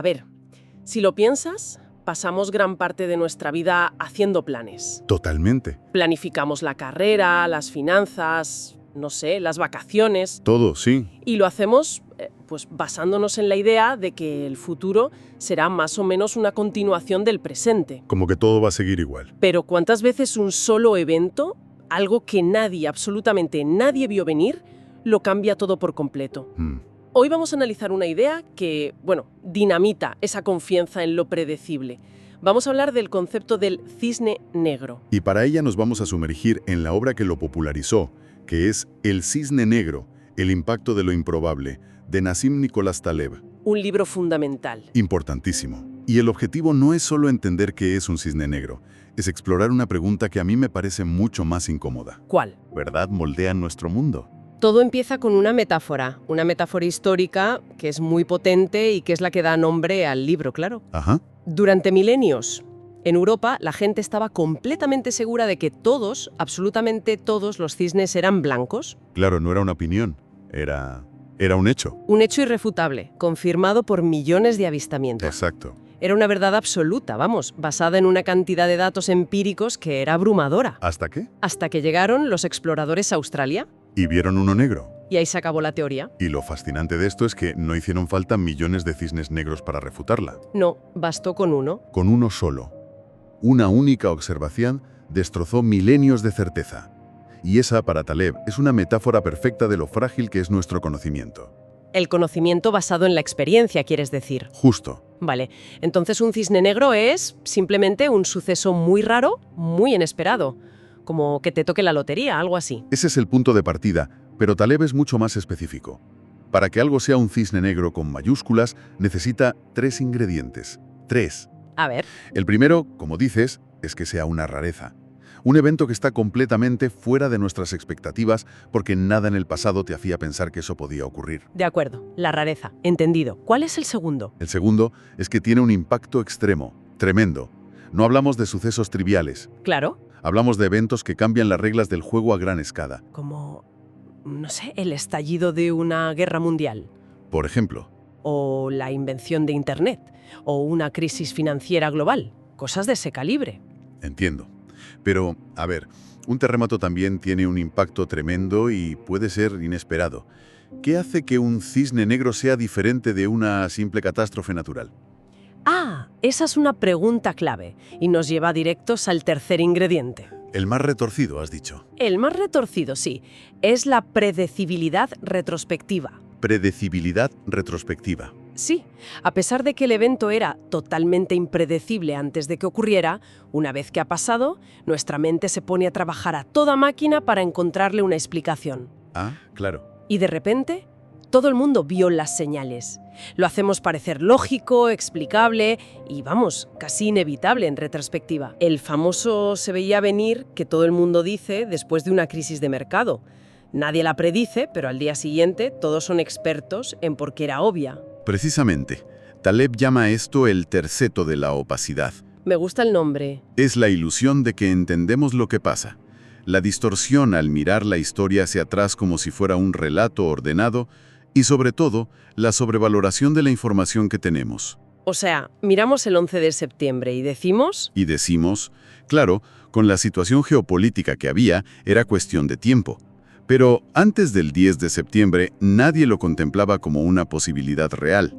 A ver, si lo piensas, pasamos gran parte de nuestra vida haciendo planes. Totalmente. Planificamos la carrera, las finanzas, no sé, las vacaciones. Todo, sí. Y lo hacemos pues basándonos en la idea de que el futuro será más o menos una continuación del presente. Como que todo va a seguir igual. Pero ¿cuántas veces un solo evento, algo que nadie, absolutamente nadie vio venir, lo cambia todo por completo? Hoy vamos a analizar una idea que, dinamita esa confianza en lo predecible. Vamos a hablar del concepto del cisne negro. Y para ella nos vamos a sumergir en la obra que lo popularizó, que es El cisne negro, el impacto de lo improbable, de Nassim Nicolás Taleb. Un libro fundamental. Importantísimo. Y el objetivo no es solo entender qué es un cisne negro, es explorar una pregunta que a mí me parece mucho más incómoda. ¿Cuál? ¿Verdad moldea nuestro mundo? Todo empieza con una metáfora histórica que es muy potente y que es la que da nombre al libro, claro. Ajá. Durante milenios, en Europa, la gente estaba completamente segura de que todos, absolutamente todos los cisnes eran blancos. Claro, no era una opinión, era un hecho. Un hecho irrefutable, confirmado por millones de avistamientos. Exacto. Era una verdad absoluta, basada en una cantidad de datos empíricos que era abrumadora. ¿Hasta qué? Hasta que llegaron los exploradores a Australia. Y vieron uno negro. Y ahí se acabó la teoría. Y lo fascinante de esto es que no hicieron falta millones de cisnes negros para refutarla. No, bastó con uno. Con uno solo. Una única observación destrozó milenios de certeza. Y esa, para Taleb, es una metáfora perfecta de lo frágil que es nuestro conocimiento. El conocimiento basado en la experiencia, ¿quieres decir? Justo. Vale, entonces un cisne negro es simplemente un suceso muy raro, muy inesperado. Como que te toque la lotería, algo así. Ese es el punto de partida, pero Taleb es mucho más específico. Para que algo sea un cisne negro con mayúsculas, necesita 3 ingredientes. 3. A ver. El primero, como dices, es que sea una rareza. Un evento que está completamente fuera de nuestras expectativas porque nada en el pasado te hacía pensar que eso podía ocurrir. De acuerdo, la rareza. Entendido. ¿Cuál es el segundo? El segundo es que tiene un impacto extremo, tremendo. No hablamos de sucesos triviales. Claro. Hablamos de eventos que cambian las reglas del juego a gran escala. Como, no sé, el estallido de una guerra mundial. Por ejemplo. O la invención de Internet. O una crisis financiera global. Cosas de ese calibre. Entiendo. Pero, a ver, un terremoto también tiene un impacto tremendo y puede ser inesperado. ¿Qué hace que un cisne negro sea diferente de una simple catástrofe natural? Ah, esa es una pregunta clave y nos lleva directos al tercer ingrediente. El más retorcido, has dicho. El más retorcido, sí, es la predecibilidad retrospectiva. Predecibilidad retrospectiva. Sí, a pesar de que el evento era totalmente impredecible antes de que ocurriera, una vez que ha pasado, nuestra mente se pone a trabajar a toda máquina para encontrarle una explicación. Ah, claro. Y de repente, todo el mundo vio las señales. Lo hacemos parecer lógico, explicable y, casi inevitable en retrospectiva. El famoso se veía venir que todo el mundo dice después de una crisis de mercado. Nadie la predice, pero al día siguiente todos son expertos en por qué era obvia. Precisamente, Taleb llama esto el terceto de la opacidad. Me gusta el nombre. Es la ilusión de que entendemos lo que pasa. La distorsión al mirar la historia hacia atrás como si fuera un relato ordenado y, sobre todo, la sobrevaloración de la información que tenemos. O sea, miramos el 11 de septiembre y decimos... Y decimos, claro, con la situación geopolítica que había, era cuestión de tiempo. Pero antes del 10 de septiembre, nadie lo contemplaba como una posibilidad real.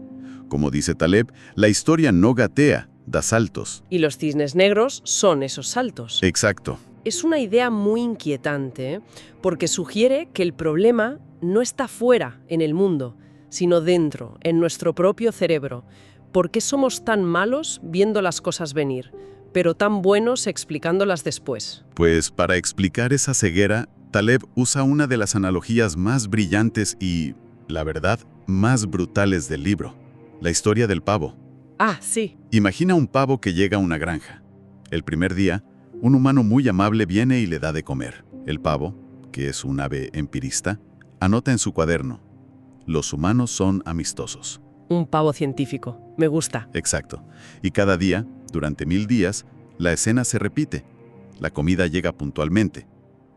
Como dice Taleb, la historia no gatea, da saltos. Y los cisnes negros son esos saltos. Exacto. Es una idea muy inquietante, porque sugiere que el problema no está fuera, en el mundo, sino dentro, en nuestro propio cerebro. ¿Por qué somos tan malos viendo las cosas venir, pero tan buenos explicándolas después? Pues para explicar esa ceguera, Taleb usa una de las analogías más brillantes y, la verdad, más brutales del libro, la historia del pavo. Ah, sí. Imagina un pavo que llega a una granja. El primer día, un humano muy amable viene y le da de comer. El pavo, que es un ave empirista, anota en su cuaderno: los humanos son amistosos. Un pavo científico. Me gusta. Exacto. Y cada día, durante 1000 días, la escena se repite. La comida llega puntualmente.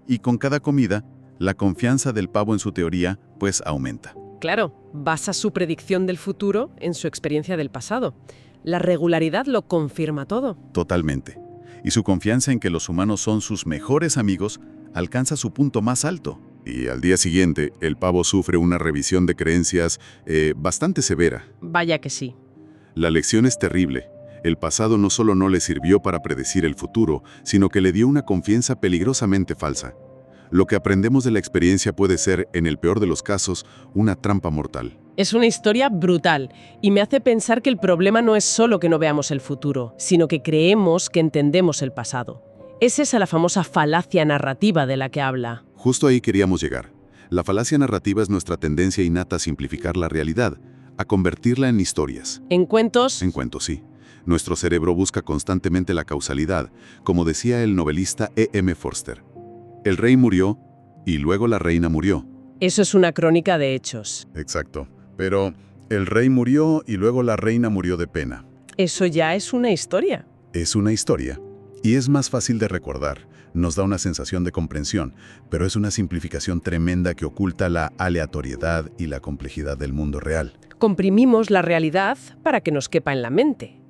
Y con cada comida, la confianza del pavo en su teoría, pues, aumenta. claro, basa su predicción del futuro en su experiencia del pasado. La regularidad lo confirma todo. Totalmente. Y su confianza en que los humanos son sus mejores amigos alcanza su punto más alto. Y al día siguiente, el pavo sufre una revisión de creencias bastante severa. Vaya que sí. La lección es terrible. El pasado no solo no le sirvió para predecir el futuro, sino que le dio una confianza peligrosamente falsa. Lo que aprendemos de la experiencia puede ser, en el peor de los casos, una trampa mortal. Es una historia brutal y me hace pensar que el problema no es solo que no veamos el futuro, sino que creemos que entendemos el pasado. Es esa la famosa falacia narrativa de la que habla. Justo ahí queríamos llegar. La falacia narrativa es nuestra tendencia innata a simplificar la realidad, a convertirla en historias. En cuentos... En cuentos, sí. Nuestro cerebro busca constantemente la causalidad, como decía el novelista E.M. Forster. El rey murió y luego la reina murió. Eso es una crónica de hechos. Exacto. Pero el rey murió y luego la reina murió de pena. Eso ya es una historia. Es una historia. Y es más fácil de recordar. Nos da una sensación de comprensión, pero es una simplificación tremenda que oculta la aleatoriedad y la complejidad del mundo real. Comprimimos la realidad para que nos quepa en la mente.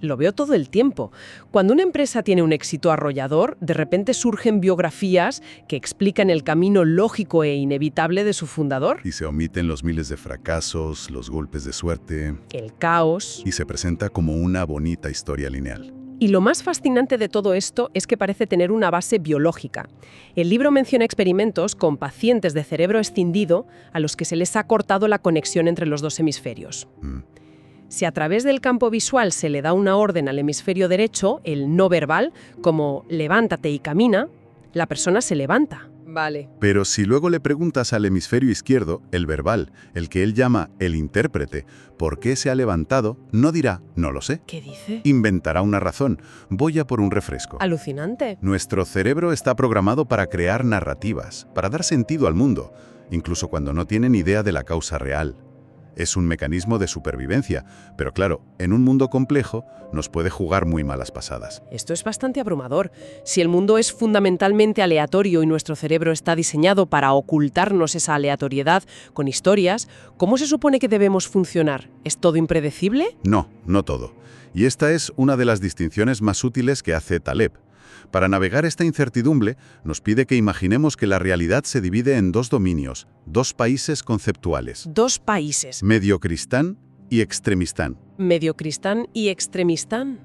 Lo veo todo el tiempo. Cuando una empresa tiene un éxito arrollador, de repente surgen biografías que explican el camino lógico e inevitable de su fundador. Y se omiten los miles de fracasos, los golpes de suerte. El caos. Y se presenta como una bonita historia lineal. Y lo más fascinante de todo esto es que parece tener una base biológica. El libro menciona experimentos con pacientes de cerebro escindido a los que se les ha cortado la conexión entre los dos hemisferios. Si a través del campo visual se le da una orden al hemisferio derecho, el no verbal, como levántate y camina, la persona se levanta. Vale. Pero si luego le preguntas al hemisferio izquierdo, el verbal, el que él llama el intérprete, ¿por qué se ha levantado?, no dirá, no lo sé. ¿Qué dice? Inventará una razón. Voy a por un refresco. Alucinante. Nuestro cerebro está programado para crear narrativas, para dar sentido al mundo, incluso cuando no tiene ni idea de la causa real. Es un mecanismo de supervivencia, pero claro, en un mundo complejo nos puede jugar muy malas pasadas. Esto es bastante abrumador. Si el mundo es fundamentalmente aleatorio y nuestro cerebro está diseñado para ocultarnos esa aleatoriedad con historias, ¿cómo se supone que debemos funcionar? ¿Es todo impredecible? No, no todo. Y esta es una de las distinciones más útiles que hace Taleb. Para navegar esta incertidumbre, nos pide que imaginemos que la realidad se divide en dos dominios, dos países conceptuales. Dos países. Mediocristán y Extremistán. Mediocristán y Extremistán.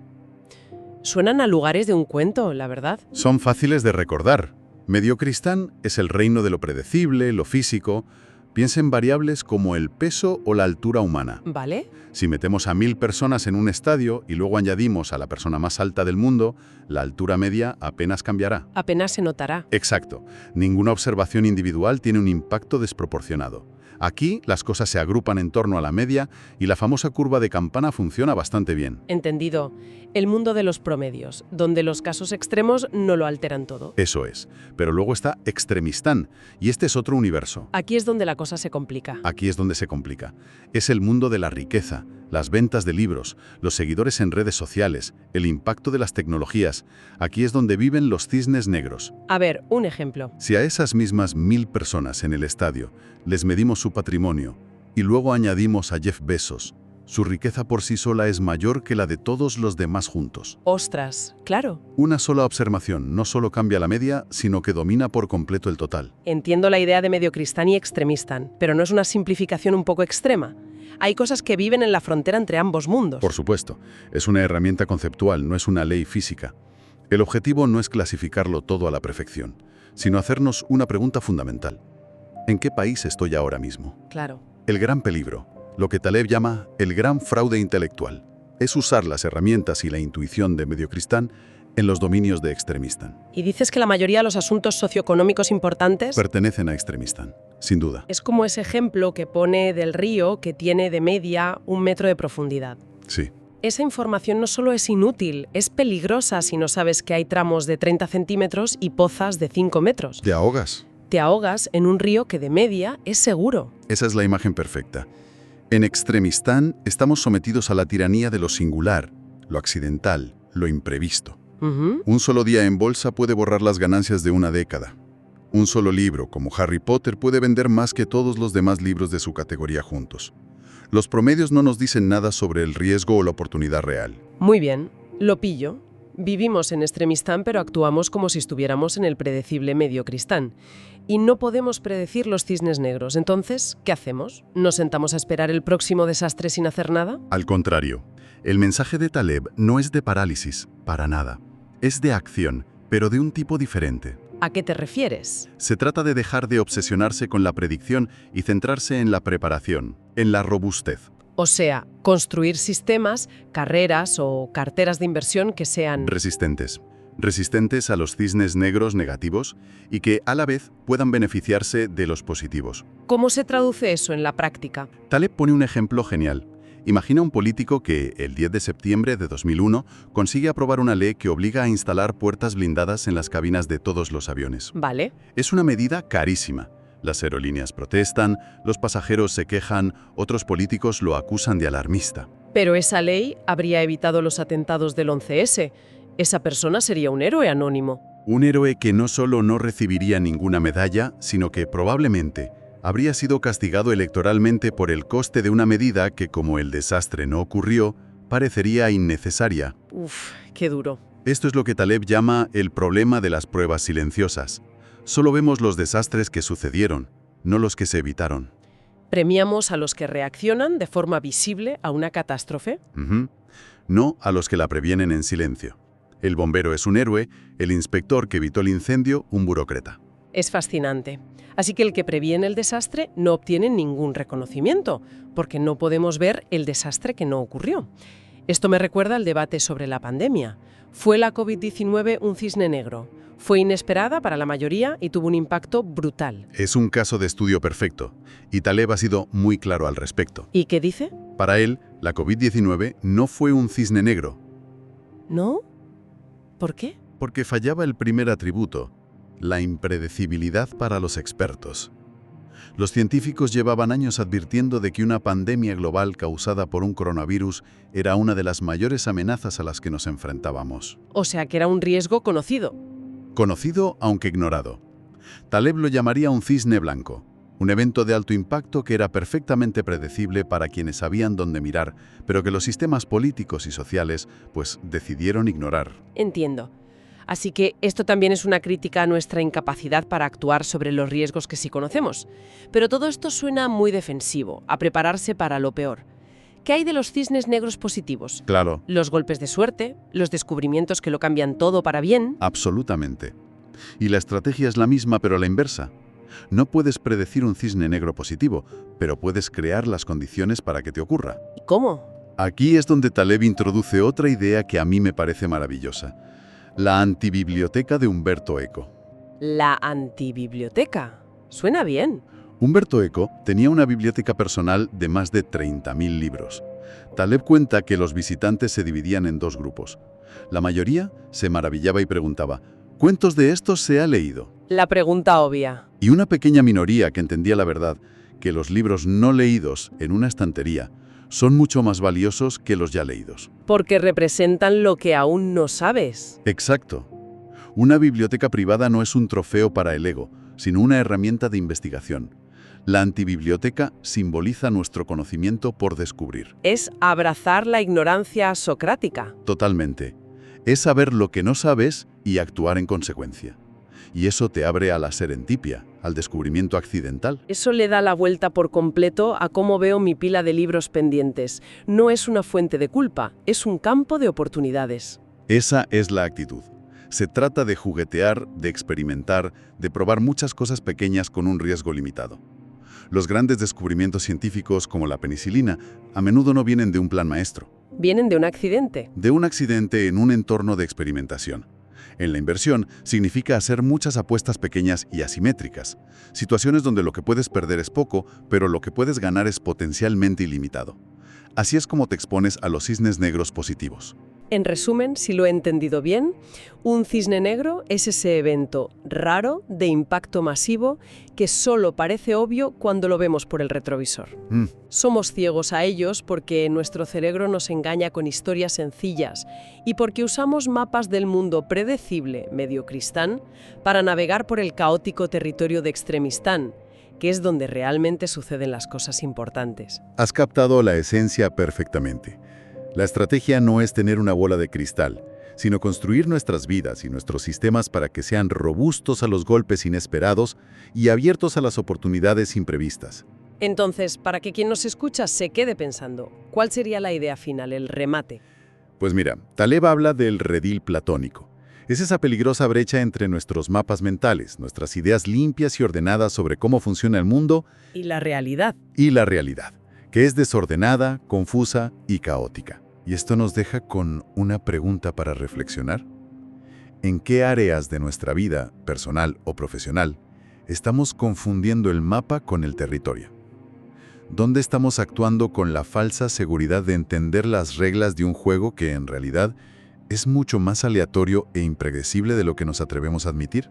Suenan a lugares de un cuento, la verdad. Son fáciles de recordar. Mediocristán es el reino de lo predecible, lo físico. Piensa en variables como el peso o la altura humana. ¿Vale? Si metemos a 1000 personas en un estadio y luego añadimos a la persona más alta del mundo, la altura media apenas cambiará. Apenas se notará. Exacto. Ninguna observación individual tiene un impacto desproporcionado. Aquí las cosas se agrupan en torno a la media y la famosa curva de campana funciona bastante bien. Entendido. El mundo de los promedios, donde los casos extremos no lo alteran todo. Eso es. Pero luego está Extremistán, y este es otro universo. Aquí es donde la cosa se complica. Aquí es donde se complica. Es el mundo de la riqueza, las ventas de libros, los seguidores en redes sociales, el impacto de las tecnologías. Aquí es donde viven los cisnes negros. A ver, un ejemplo. Si a esas mismas 1000 personas en el estadio les medimos su patrimonio y luego añadimos a Jeff Bezos, su riqueza por sí sola es mayor que la de todos los demás juntos. Ostras, claro. Una sola observación no solo cambia la media, sino que domina por completo el total. Entiendo la idea de mediocristán y extremistán, pero ¿no es una simplificación un poco extrema? Hay cosas que viven en la frontera entre ambos mundos. Por supuesto, es una herramienta conceptual, no es una ley física. El objetivo no es clasificarlo todo a la perfección, sino hacernos una pregunta fundamental. ¿En qué país estoy ahora mismo? Claro. El gran peligro, lo que Taleb llama el gran fraude intelectual, es usar las herramientas y la intuición de mediocristán en los dominios de extremistán. ¿Y dices que la mayoría de los asuntos socioeconómicos importantes Pertenecen a extremistán, sin duda. es como ese ejemplo que pone del río que tiene de media 1 metro de profundidad? Sí. Esa información no solo es inútil, es peligrosa si no sabes que hay tramos de 30 centímetros y pozas de 5 metros. ¿Te ahogas? Te ahogas en un río que de media es seguro. Esa es la imagen perfecta. En extremistán estamos sometidos a la tiranía de lo singular, lo accidental, lo imprevisto. Un solo día en bolsa puede borrar las ganancias de una década. Un solo libro, como Harry Potter, puede vender más que todos los demás libros de su categoría juntos. Los promedios no nos dicen nada sobre el riesgo o la oportunidad real. Muy bien, lo pillo. Vivimos en extremistán, pero actuamos como si estuviéramos en el predecible mediocristán. Y no podemos predecir los cisnes negros. Entonces, ¿qué hacemos? ¿Nos sentamos a esperar el próximo desastre sin hacer nada? Al contrario, el mensaje de Taleb no es de parálisis, para nada. Es de acción, pero de un tipo diferente. ¿A qué te refieres? Se trata de dejar de obsesionarse con la predicción y centrarse en la preparación, en la robustez. O sea, construir sistemas, carreras o carteras de inversión que sean Resistentes. Resistentes a los cisnes negros negativos y que, a la vez, puedan beneficiarse de los positivos. ¿Cómo se traduce eso en la práctica? Taleb pone un ejemplo genial. Imagina un político que, el 10 de septiembre de 2001, consigue aprobar una ley que obliga a instalar puertas blindadas en las cabinas de todos los aviones. Vale. Es una medida carísima. Las aerolíneas protestan, los pasajeros se quejan, otros políticos lo acusan de alarmista. Pero esa ley habría evitado los atentados del 11S. Esa persona sería un héroe anónimo. Un héroe que no solo no recibiría ninguna medalla, sino que probablemente habría sido castigado electoralmente por el coste de una medida que, como el desastre no ocurrió, parecería innecesaria. Uf, qué duro. Esto es lo que Taleb llama el problema de las pruebas silenciosas. Solo vemos los desastres que sucedieron, no los que se evitaron. ¿Premiamos a los que reaccionan de forma visible a una catástrofe? No a los que la previenen en silencio. El bombero es un héroe, el inspector que evitó el incendio, un burócrata. Es fascinante. Así que el que previene el desastre no obtiene ningún reconocimiento, porque no podemos ver el desastre que no ocurrió. Esto me recuerda al debate sobre la pandemia. ¿Fue la COVID-19 un cisne negro? Fue inesperada para la mayoría y tuvo un impacto brutal. Es un caso de estudio perfecto, y Taleb ha sido muy claro al respecto. ¿Y qué dice? Para él, la COVID-19 no fue un cisne negro. ¿No? ¿Por qué? Porque fallaba el primer atributo, la impredecibilidad para los expertos. Los científicos llevaban años advirtiendo de que una pandemia global causada por un coronavirus era una de las mayores amenazas a las que nos enfrentábamos. O sea que era un riesgo conocido. Conocido, aunque ignorado. Taleb lo llamaría un cisne blanco, un evento de alto impacto que era perfectamente predecible para quienes sabían dónde mirar, pero que los sistemas políticos y sociales, decidieron ignorar. Entiendo. Así que esto también es una crítica a nuestra incapacidad para actuar sobre los riesgos que sí conocemos. Pero todo esto suena muy defensivo, a prepararse para lo peor. ¿Qué hay de los cisnes negros positivos? Claro. Los golpes de suerte, los descubrimientos que lo cambian todo para bien. Absolutamente. Y la estrategia es la misma, pero a la inversa. No puedes predecir un cisne negro positivo, pero puedes crear las condiciones para que te ocurra. ¿Y cómo? Aquí es donde Taleb introduce otra idea que a mí me parece maravillosa. La antibiblioteca de Umberto Eco. La antibiblioteca. Suena bien. Umberto Eco tenía una biblioteca personal de más de 30.000 libros. Taleb cuenta que los visitantes se dividían en dos grupos. La mayoría se maravillaba y preguntaba, ¿cuántos de estos se ha leído? La pregunta obvia. Y una pequeña minoría que entendía la verdad, que los libros no leídos en una estantería son mucho más valiosos que los ya leídos. Porque representan lo que aún no sabes. Exacto. Una biblioteca privada no es un trofeo para el ego, sino una herramienta de investigación. La antibiblioteca simboliza nuestro conocimiento por descubrir. Es abrazar la ignorancia socrática. Totalmente. Es saber lo que no sabes y actuar en consecuencia. Y eso te abre a la serendipia, al descubrimiento accidental. Eso le da la vuelta por completo a cómo veo mi pila de libros pendientes. No es una fuente de culpa, es un campo de oportunidades. Esa es la actitud. Se trata de juguetear, de experimentar, de probar muchas cosas pequeñas con un riesgo limitado. Los grandes descubrimientos científicos, como la penicilina, a menudo no vienen de un plan maestro. Vienen de un accidente. De un accidente en un entorno de experimentación. En la inversión significa hacer muchas apuestas pequeñas y asimétricas, situaciones donde lo que puedes perder es poco, pero lo que puedes ganar es potencialmente ilimitado. Así es como te expones a los cisnes negros positivos. En resumen, si lo he entendido bien, un cisne negro es ese evento raro de impacto masivo que solo parece obvio cuando lo vemos por el retrovisor. Somos ciegos a ellos porque nuestro cerebro nos engaña con historias sencillas y porque usamos mapas del mundo predecible, mediocristán, para navegar por el caótico territorio de extremistán, que es donde realmente suceden las cosas importantes. Has captado la esencia perfectamente. La estrategia no es tener una bola de cristal, sino construir nuestras vidas y nuestros sistemas para que sean robustos a los golpes inesperados y abiertos a las oportunidades imprevistas. Entonces, para que quien nos escucha se quede pensando, ¿cuál sería la idea final, el remate? Pues mira, Taleb habla del redil platónico. Es esa peligrosa brecha entre nuestros mapas mentales, nuestras ideas limpias y ordenadas sobre cómo funciona el mundo Y la realidad. y la realidad, que es desordenada, confusa y caótica. Y esto nos deja con una pregunta para reflexionar. ¿En qué áreas de nuestra vida, personal o profesional, estamos confundiendo el mapa con el territorio? ¿Dónde estamos actuando con la falsa seguridad de entender las reglas de un juego que en realidad es mucho más aleatorio e impredecible de lo que nos atrevemos a admitir?